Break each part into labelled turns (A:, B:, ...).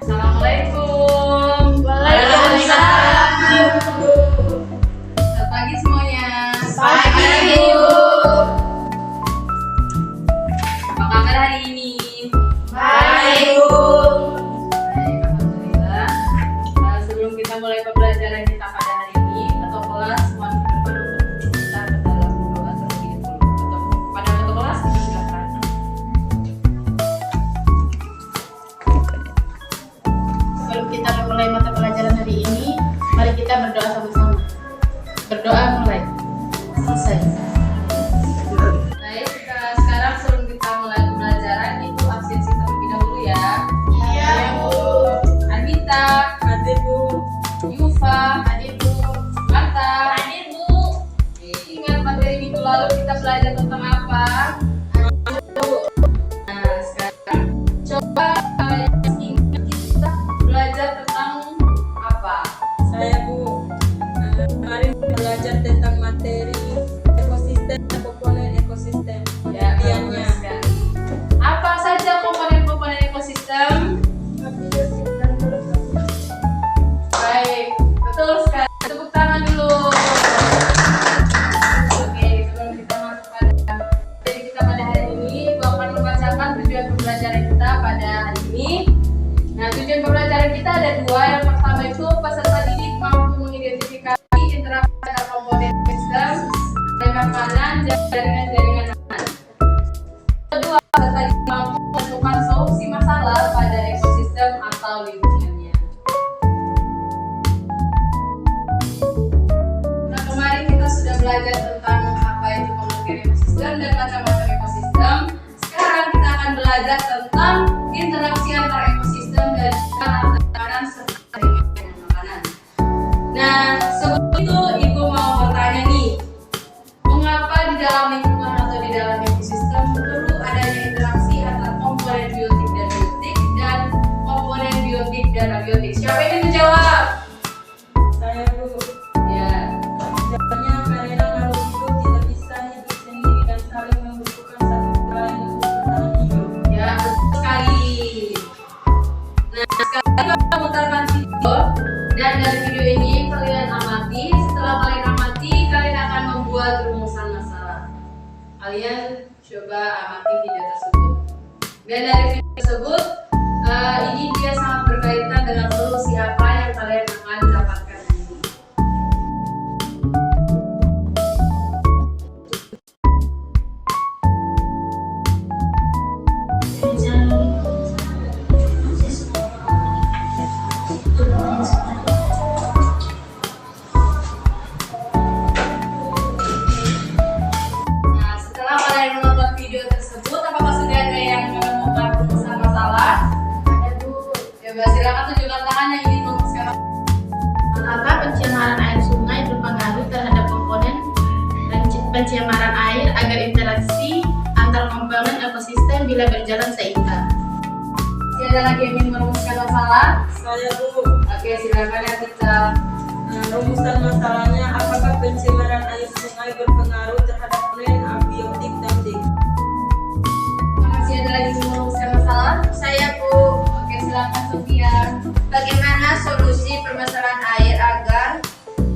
A: Assalamualaikum.
B: Waalaikumsalam.
A: Selamat pagi semuanya.
B: Pagi, Bu.
A: Apa kabar hari ini?
B: Baik, Bu.
A: Baik, alhamdulillah. Sebelum kita mulai pembelajaran kita pada hari ini atau kelas, mohon berkenan untuk kita ke dalam doa terlebih dahulu. Pada ketua kelas, silakan.
B: Sebelum kita memulai mata pelajaran hari ini, mari kita berdoa sama-sama. Berdoa mulai. Selesai.
A: Baik, sekarang sebelum kita mulai pembelajaran itu absensi terlebih dahulu ya.
B: Iya, Bu.
A: Anita,
B: Hadir, Bu.
A: Yufa,
B: Hadir, Bu.
A: Marta.
B: Hadir, Bu.
A: Ingat materi minggu lalu kita belajar tentang apa? Nah, sekarang coba kalian ingat kita belajar tentang apa?
C: Saya Bu, kemarin belajar tentang materi ekosistem dan komponen ekosistem.
A: Ya,
C: Pengertiannya.
A: bagus sekali. Apa saja komponen-komponen ekosistem? Baik, betul sekali. Tepuk tangan dulu. Oke, sebelum kita masuk pada materi kita pada hari ini, Ibu akan membacakan tujuan pembelajaran kita pada hari ini. Nah, tujuan pembelajaran kita ada dua. Yang pertama itu peserta didik mampu mengidentifikasi interaksi antara komponen sistem dan makanan dan jaringan-jaringan makanan. Kedua, peserta didik mampu menemukan solusi masalah pada ekosistem atau lingkungannya. Nah, kemarin kita sudah belajar tentang apa itu pengertian ekosistem dan macam-macam ekosistem. Sekarang kita akan belajar tentang interaksi antara ekosistem dan makanan serta jaringan makanan. Nah, sebelum itu Ibu mau bertanya nih, mengapa di dalam lingkungan atau di dalam ekosistem perlu adanya interaksi antara komponen biotik dan komponen biotik dan abiotik? Siapa yang ingin menjawab?
C: Saya Bu,
A: Ya.
C: jawabannya karena makhluk hidup tidak bisa hidup sendiri dan saling membutuhkan satu sama lain untuk bertahan hidup.
A: Ya, betul sekali. Nah, sekarang kita memutarkan video dan dari video ini kalian amati. Setelah kalian amati, kalian akan membuat rumusan masalah. Kalian coba amati video tersebut. Dan dari video tersebut, ini dia sangat berkaitan dengan solusi apa yang kalian akan dapatkan nanti. Nah, setelah kalian menonton video tersebut, apakah sudah ada yang menemukan rumusan masalah?
B: Ada, Bu.
A: Coba silakan tunjukkan tangan yang ingin merumuskan masalah.
B: Mengapa pencemaran air sungai berpengaruh terhadap komponen pencemaran air agar interaksi antar komponen ekosistem bila berjalan seimbang?
A: Masih ada lagi yang ingin merumuskan masalah?
C: Saya Bu,
A: Oke, silakan ya kita.
C: rumusan masalahnya apakah pencemaran air sungai berpengaruh terhadap komponen abiotik dan biotik?
A: Masih ada lagi yang merumuskan masalah?
B: Saya, Bu.
A: Oke, silakan Sofia.
B: Bagaimana solusi permasalahan air agar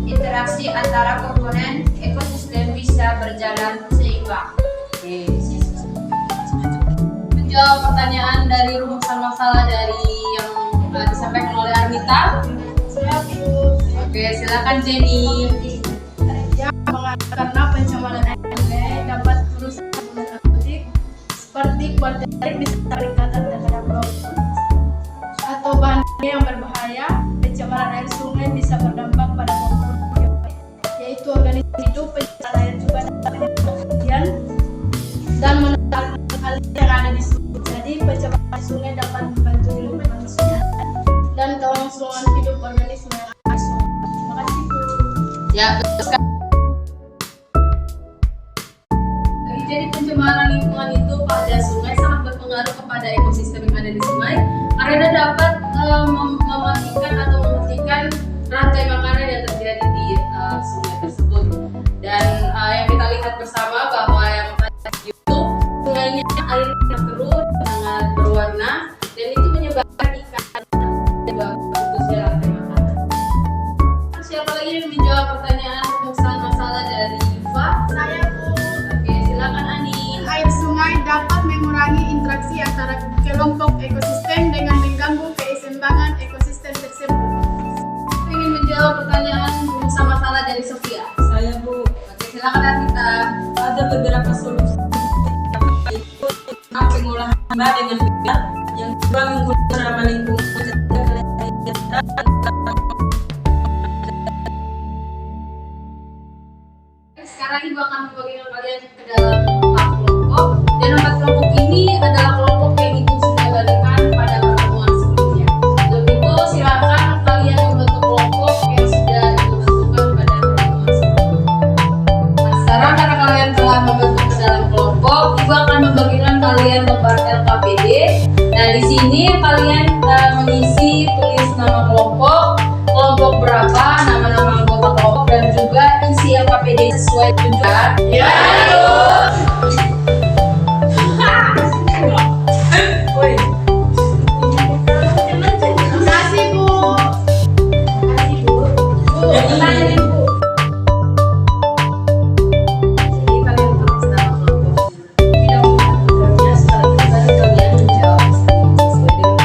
B: interaksi antara komponen ekosistem bisa berjalan seimbang?
A: Oke. Menjawab pertanyaan dari rumusan masalah dari yang disampaikan oleh Armita.
B: Saya, Bu.
A: Oke, silakan Jenny.
B: Karena pencemaran air sungai dapat merusak komponen ekosistem seperti kuarterik bisa peningkatan terhadap laut atau bahan yang berbahaya. Pencemaran air sungai bisa berdampak pada komponen biotik, yaitu organisme hidup. Pencemaran air juga dapat menyebabkan kematian dan menekan hal yang ada di sungai. Jadi pencemaran air sungai dapat membantu hidup manusia dan kelangsungan hidup organisme yang ada di sungai. Terima kasih, Bu.
A: Ya, betul sekali. Jadi pencemaran lingkungan itu pada sungai sangat berpengaruh kepada ekosistem yang ada di sungai karena dapat mematikan atau menghentikan rantai makanan yang terjadi di sungai tersebut. Dan yang kita lihat bersama bahwa yang tadi itu sungainya airnya keruh, sangat berwarna, dan itu menyebabkan ikan
B: kelompok ekosistem dengan mengganggu keseimbangan ekosistem tersebut.
A: Ingin menjawab pertanyaan rumus masalah dari Sofia.
C: Saya Bu,
A: Oke, silakan Arvita.
C: ada beberapa solusi yaitu pengolahan limbah dengan benar, yang kedua menggunakan ramah lingkungan,
A: Sekarang Ibu akan membagikan kalian ke dalam 4 kelompok, dan 4 kelompok ini adalah kelompok yang Ibu sudah bagikan pada pertemuan sebelumnya. Untuk itu silakan kalian membentuk kelompok yang sudah Ibu tentukan pada pertemuan sebelumnya. Nah, sekarang karena kalian telah membentuk ke dalam kelompok, Ibu akan membagikan kalian lembar LKPD. Nah, di sini kalian mengisi tulis nama kelompok, kelompok berapa, nama-nama anggota kelompok, dan juga isi LKPD sesuai tujuan. Ya,
C: Woi,
B: Terima kasih Bu. Terima kasih Bu. Pertanyaan Bu.
A: Jadi kalian tulis nama kelompok. Tidak menggunakannya sekali kalian menjawab sesuai dengan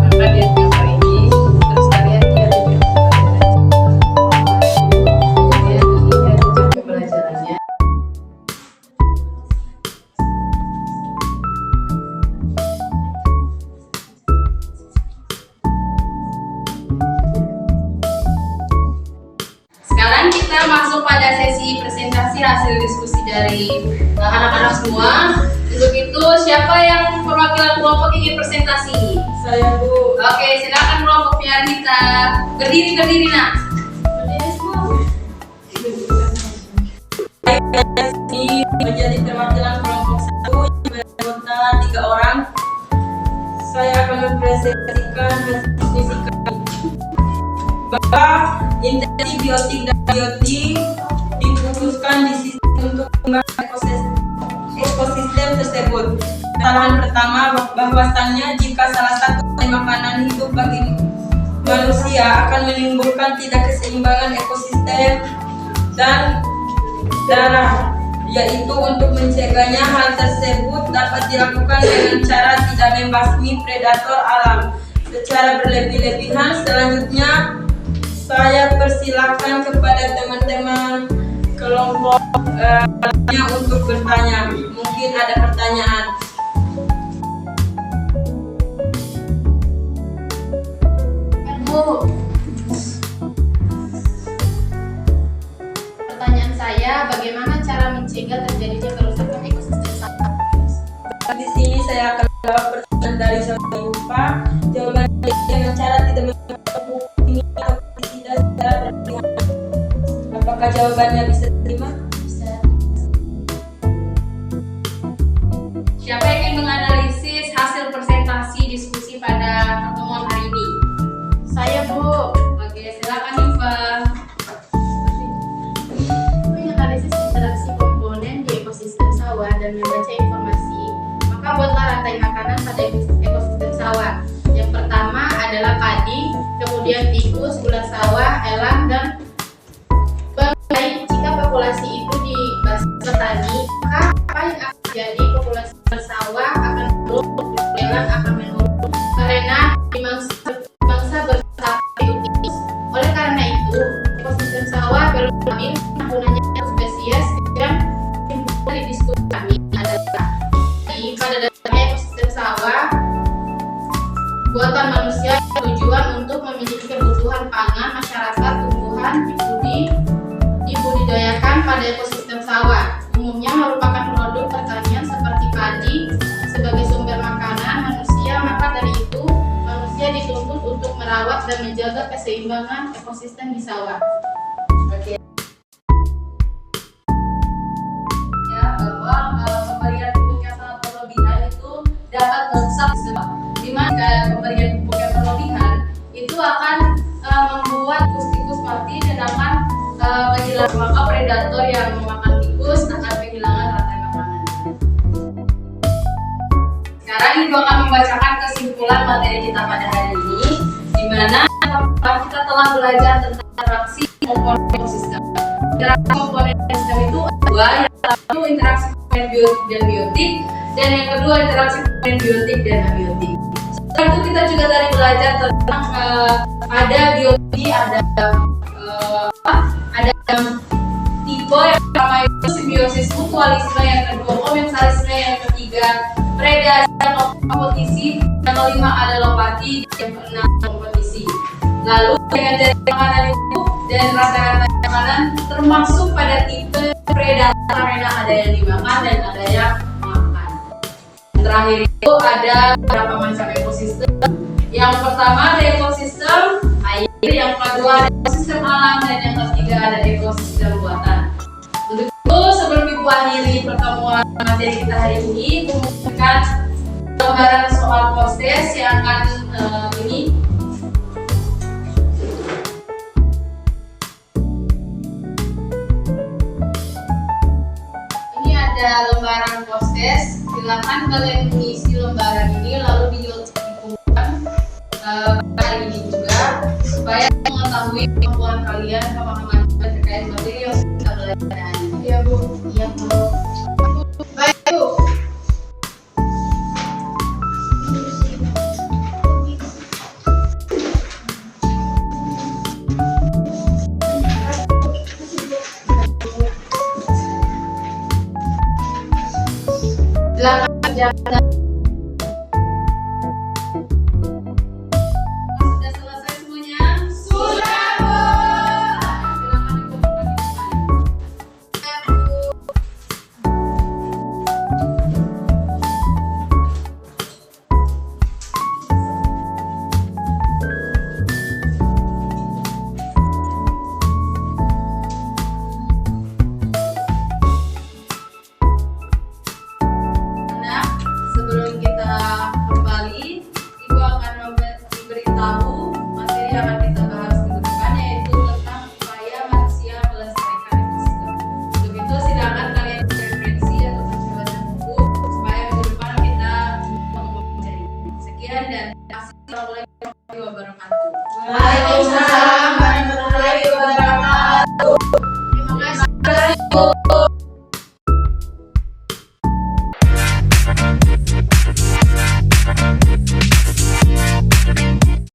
A: LKPD yang hari ini. Terus kalian lihat pembelajarannya. Sekarang kita masuk pada sesi presentasi hasil diskusi dari anak-anak semua. Untuk itu, siapa yang perwakilan kelompok ingin presentasi?
C: saya Bu.
A: Oke, silakan kelompoknya Arvita. Berdiri nak.
C: Saya ini menjadi perwakilan kelompok 1 yang beranggota 3 orang. Saya akan mempresentasikan hasil diskusi kami bahwa intensi biotik dan biotik difokuskan di sistem untuk mengembangkan ekosistem tersebut. Kesalahan pertama bahwasannya jika salah satu makanan hidup bagi manusia akan menimbulkan tidak keseimbangan ekosistem dan darah, yaitu untuk mencegahnya hal tersebut dapat dilakukan dengan cara tidak membasmi predator alam secara berlebih-lebihan. Selanjutnya saya persilakan kepada teman-teman kelompok lainnya untuk bertanya. Mungkin ada pertanyaan.
B: Bu, pertanyaan saya, bagaimana cara mencegah terjadinya kerusakan ekosistem sawah?
C: Di sini saya akan jawab pertanyaan dari saudara Yufa. Jawabannya dengan cara tidak menggunakan bumi atau pestisida secara berlebihan. Apakah jawabannya bisa diterima?
B: Bisa.
A: Siapa yang ingin menganalisis hasil presentasi diskusi pada pertemuan hari ini?
B: Saya Bu.
A: Oke, silakan Yufa.
B: Menganalisis interaksi komponen di ekosistem sawah dan membaca informasi, maka buatlah rantai makanan pada ekosistem sawah. Yang pertama adalah padi, kemudian tikus, ulat sawah, elang, dan bangkai. Jika populasi itu di petani, maka apa yang akan terjadi? Populasi ulat sawah akan menurun, elang akan menurun karena dimangsa bersabiotik. Oleh karena itu, ekosistem sawah perlu stabil. Gunanya spesies yang dari diskusi kami adalah pada dasarnya ekosistem sawah buatan manusia tujuan untuk memiliki kebutuhan pangan masyarakat tumbuhan dibudidayakan pada ekosistem sawah. Umumnya merupakan produk pertanian seperti padi sebagai sumber makanan manusia. Maka dari itu manusia dituntut untuk merawat dan menjaga keseimbangan ekosistem di sawah.
A: Oke. Ya, bahwa pemberian pupuk yang sangat berlebihan itu dapat merusak sawah. Di mana pemberian pupuk yang berlebihan itu akan membuat tikus-tikus mati dan akan kehilangan, maka predator yang memakan tikus akan kehilangan rantai makanan. Sekarang Ibu akan membacakan kesimpulan materi kita pada hari ini, di mana kita telah belajar tentang interaksi komponen ekosistem. Interaksi komponen ekosistem itu ada dua, yang satu interaksi komponen biotik dan biotik, dan yang kedua interaksi komponen biotik dan abiotik. belajar tentang ada biologi, ada tipe yang pertama itu simbiosis mutualisme, yang kedua komensalisme, yang ketiga predasi dan kompetisi, yang kelima ada lopati, yang keenam kompetisi. Lalu dengan dari makanan itu dan rasa-rasa makanan termasuk pada tipe predator karena ada yang dimakan dan ada yang makan. Terakhir itu ada beberapa macam ekosistem. Yang pertama ada ekosistem air, yang kedua ada ekosistem alam, dan yang ketiga ada ekosistem buatan. Untuk itu sebelum Ibu akhiri pertemuan materi kita hari ini, kumpulkan gambaran soal post-test yang akan ini. Ini ada lembaran post-test. Silakan kalian mengisi lembaran ini lalu dikumpulkan hari ini juga supaya mengetahui kemampuan kalian, pemahaman terkait materi yang kita belajar hari ini.
B: Iya Bu.
A: Iya Bu.
B: Baik Bu.
A: Silakan kerjakan. Sudah selesai semuanya? Sudah Bu. Silakan dikumpulkan kembali. Nah, sebelum kita kembali, Ibu akan memberitahu materi yang akan kita bahas minggu depan, yaitu tentang upaya manusia melestarikan ekosistem. Untuk itu silakan kalian referensi atau baca buku supaya minggu depan kita mempelajari. Sekian dan terima kasih. Assalamualaikum warahmatullahi wabarakatuh.
B: Waalaikumsalam warahmatullahi wabarakatuh.
A: Terima kasih Bu.